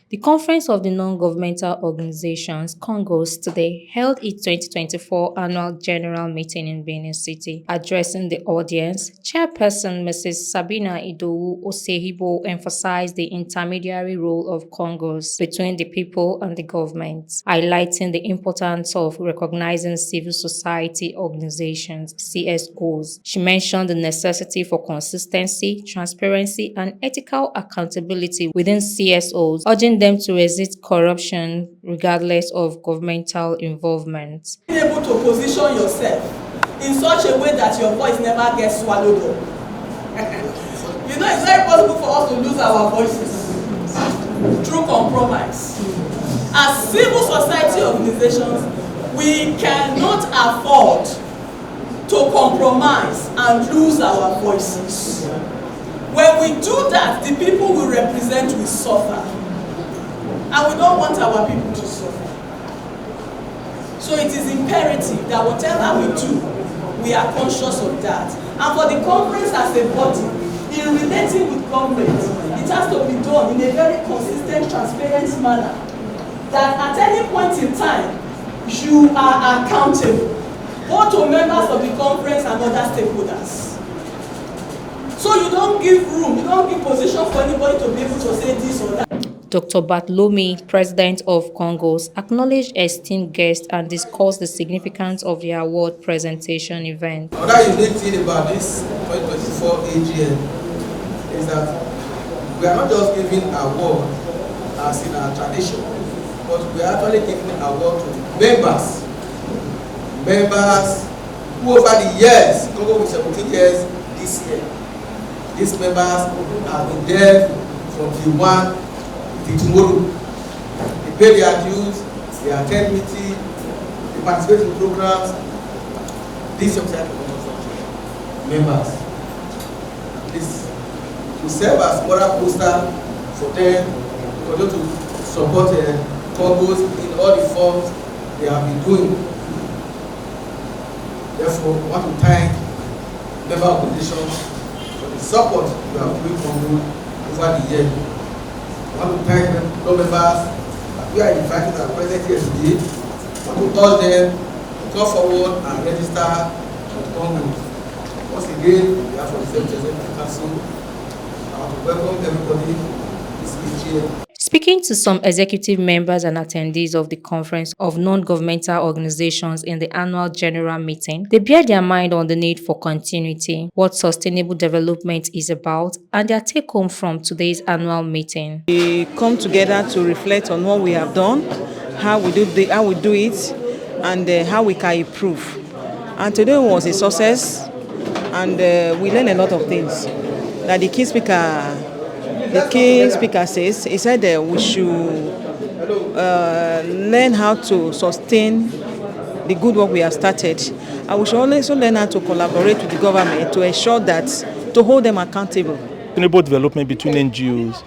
The Conference of the Non-Governmental Organizations, CONGOS, today held its 2024 Annual General Meeting in Benin City. Addressing the audience, Chairperson Mrs. Sabina Idowu Osehibo emphasized the intermediary role of CONGOS between the people and the government, highlighting the importance of recognizing civil society organizations, CSOs. She mentioned the necessity for consistency, transparency, and ethical accountability within CSOs, urging them to resist corruption regardless of governmental involvement. Being able to position yourself in such a way that your voice never gets swallowed up. You know, it's very possible for us to lose our voices through compromise. As civil society organizations, we cannot afford to compromise and lose our voices. When we do that, the people we represent will suffer. And we don't want our people to suffer. So it is imperative that whatever we do, we are conscious of that. And for the conference as a body, in relating with government, it has to be done in a very consistent, transparent manner. That at any point in time, you are accountable, both to members of the conference and other stakeholders. So you don't give room, you don't give position for anybody to be able to say this or that. Dr. Bartolome, president of CONGOS, acknowledged esteemed guests and discussed the significance of the award presentation event. Another unique thing about this 2024 AGM is that we are not just giving award as in our tradition, but we are actually giving award to members who over the years, CONGO with 17 years this year, these members have been there from the one till tomorrow. They pay their dues, they attend meetings, they participate in programs. These young members, this to serve as moral poster for them to support CONGOS in all the forms they have been doing. Therefore, I want to thank member organizations for the support you have given CONGO over the years. I want to thank all members that we are invited and present here today. I want to urge them to come forward and register with CONGO. Once again, on behalf of the Executive Council, I want to welcome everybody this year. Speaking to some executive members and attendees of the Conference of Non-Governmental Organizations in the annual general meeting, they bear their mind on the need for continuity, what sustainable development is about, and their take-home from today's annual meeting. We come together to reflect on what we have done, how we do it, and how we can improve. And today was a success, and we learned a lot of things. That the key speaker says, he said that we should learn how to sustain the good work we have started. And we should also learn how to collaborate with the government to ensure that, to hold them accountable. Sustainable development between NGOs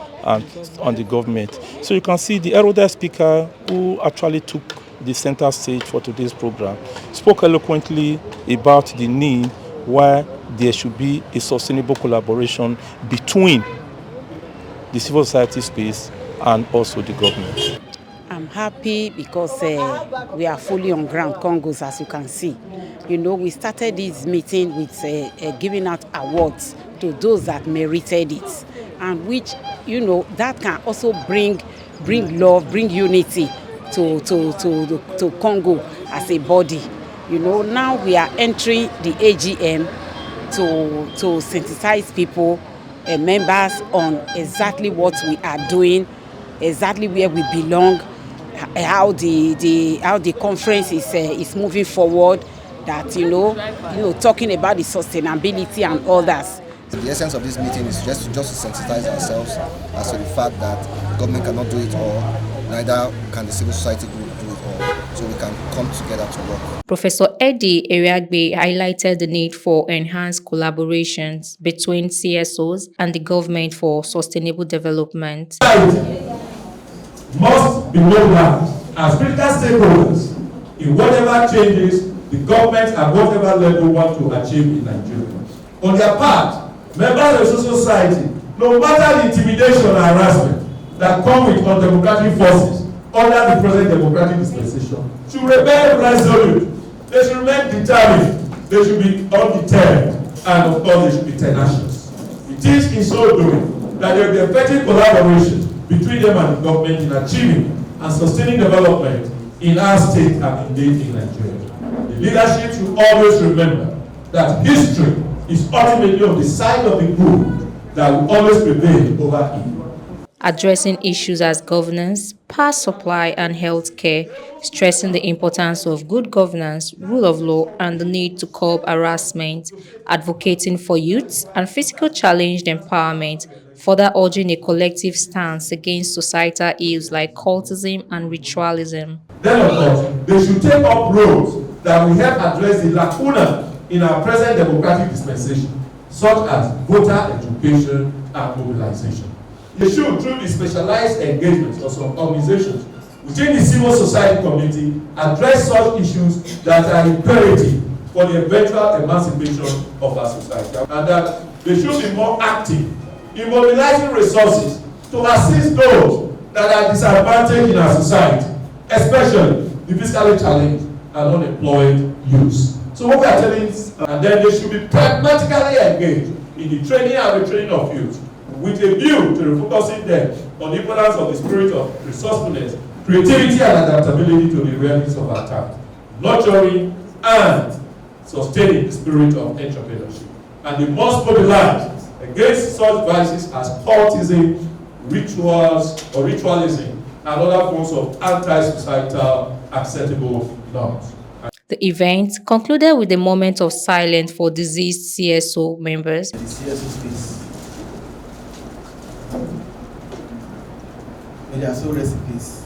and the government. So you can see the heralded speaker who actually took the center stage for today's program spoke eloquently about the need why there should be a sustainable collaboration between the civil society space and also the government. I'm happy because we are fully on ground, CONGOS, as you can see. You know, we started this meeting with giving out awards to those that merited it, and which, you know, that can also bring love, bring unity to Congo as a body. You know, now we are entering the AGM to sensitize people, members, on exactly what we are doing, exactly where we belong, how the conference is moving forward. That you know, talking about the sustainability and others. The essence of this meeting is just to sensitize ourselves as to the fact that government cannot do it all, neither can the civil society group do it all. So we can come together to work. Professor Eddie Eriagbe highlighted the need for enhanced collaborations between CSOs and the government for sustainable development. Must be looked at as critical stakeholders in whatever changes the government at whatever level want to achieve in Nigeria. On their part, members of civil society, no matter the intimidation or harassment, that come with undemocratic forces under the present democratic dispensation should remain resolute. They should remain determined. They should be undeterred. And of course, they should be tenacious. It is in so doing that there will be effective collaboration between them and the government in achieving and sustaining development in our state and indeed in Nigeria. The leadership should always remember that history is ultimately on the side of the good that will always prevail over evil. Addressing issues as governance, power supply and healthcare, stressing the importance of good governance, rule of law and the need to curb harassment, advocating for youth and physical challenged empowerment, further urging a collective stance against societal ills like cultism and ritualism. Then of course, they should take up roles that will help address the lacuna in our present democratic dispensation, such as voter education and mobilization. They should, through the specialized engagements of some organizations within the civil society community, address such issues that are imperative for the eventual emancipation of our society. And that they should be more active in mobilizing resources to assist those that are disadvantaged in our society, especially the physically challenged and unemployed youths. So what we are telling is, and then they should be pragmatically engaged in the training and retraining of youth, with a view to refocusing them on the importance of the spirit of resourcefulness, creativity and adaptability to the realities of our time, nurturing and sustaining the spirit of entrepreneurship. And they must mobilize against such vices as cultism, rituals or ritualism, and other forms of anti-societal acceptable norms. The event concluded with a moment of silence for deceased CSO members. The CSO space. May their soul rest in peace.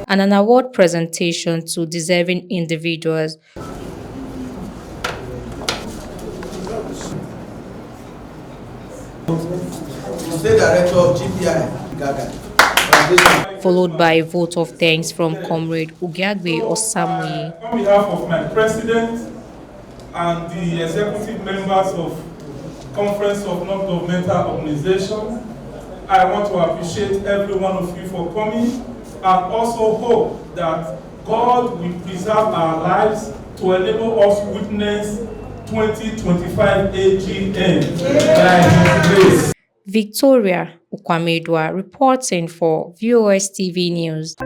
And an award presentation to deserving individuals. State Director of GPI, Gaga. Followed by a vote of thanks from Comrade Ugiagbe Osamuyi. On behalf of my president and the executive members of Conference of Non-Governmental Organizations, I want to appreciate every one of you for coming and also hope that God will preserve our lives to enable us to witness 2025 AGM by His grace. Victoria Ukwamedwa reporting for VOS TV News.